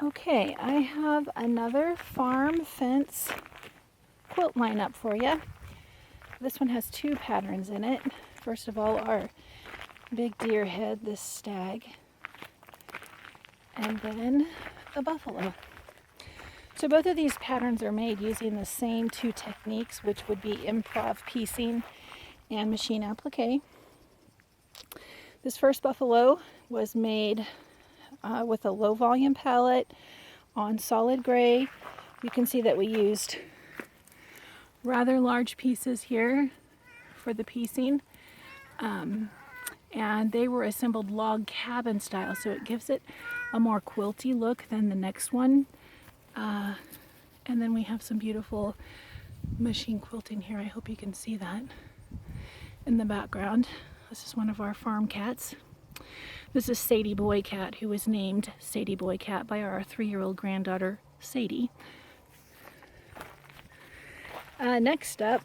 Okay, I have another farm fence quilt lineup for you. This one has two patterns in it. First of all, our big deer head, this stag, and then a buffalo. So both of these patterns are made using the same two techniques, which would be improv piecing and machine applique. This first buffalo was made with a low volume palette on solid gray. You can see that we used rather large pieces here for the piecing, and they were assembled log cabin style, so it gives it a more quilty look than the next one. And then we have some beautiful machine quilting here. I hope you can see that in the background. This is one of our farm cats. This is Sadie Boy Cat, who was named Sadie Boy Cat by our 3-year-old granddaughter, Sadie. Next up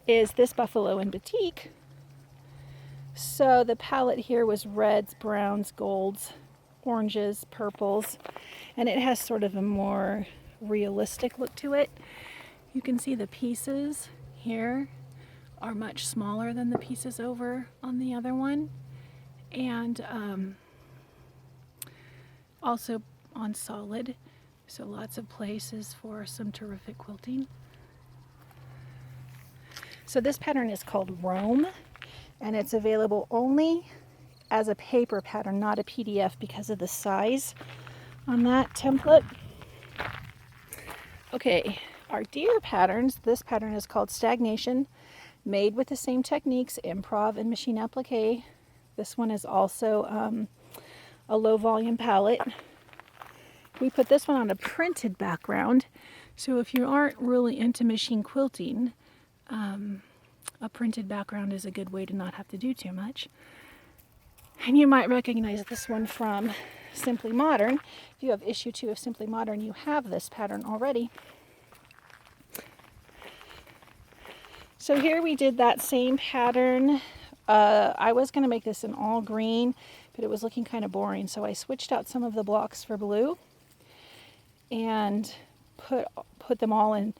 is this buffalo in batik. So the palette here was reds, browns, golds, oranges, purples, and it has sort of a more realistic look to it. You can see the pieces here are much smaller than the pieces over on the other one, and also on solid, so lots of places for some terrific quilting. So this pattern is called Roam, and it's available only as a paper pattern, not a PDF, because of the size on that template. Okay, our deer patterns, this pattern is called Stagnation, made with the same techniques, improv and machine applique. This one is also a low volume palette. We put this one on a printed background, so if you aren't really into machine quilting, a printed background is a good way to not have to do too much. And you might recognize this one from Simply Modern. If you have issue 2 of Simply Modern, you have this pattern already. So here we did that same pattern. I was going to make this in all green, but it was looking kind of boring, so I switched out some of the blocks for blue and put them all in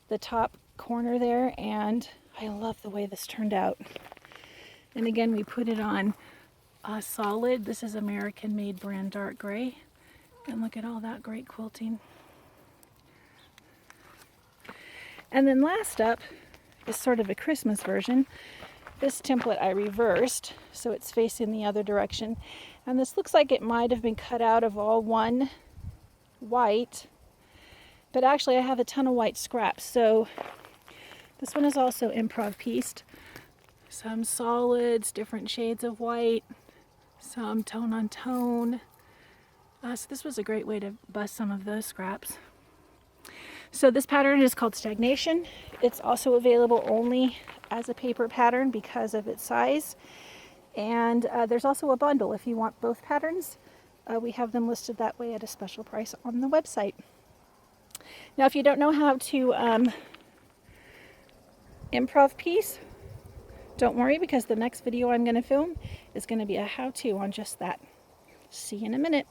the top corner there, and I love the way this turned out. And again, we put it on solid. This is American Made brand dark gray, and look at all that great quilting. And then last up is sort of a Christmas version. This template I reversed, so it's facing the other direction, and this looks like it might have been cut out of all one white, but actually I have a ton of white scraps, so this one is also improv pieced. Some solids, different shades of white, some tone on tone. So this was a great way to bust some of those scraps. So this pattern is called Stagnation. It's also available only as a paper pattern because of its size. And there's also a bundle if you want both patterns. We have them listed that way at a special price on the website. Now, if you don't know how to improv piece, don't worry, because the next video I'm going to film is going to be a how-to on just that. See you in a minute.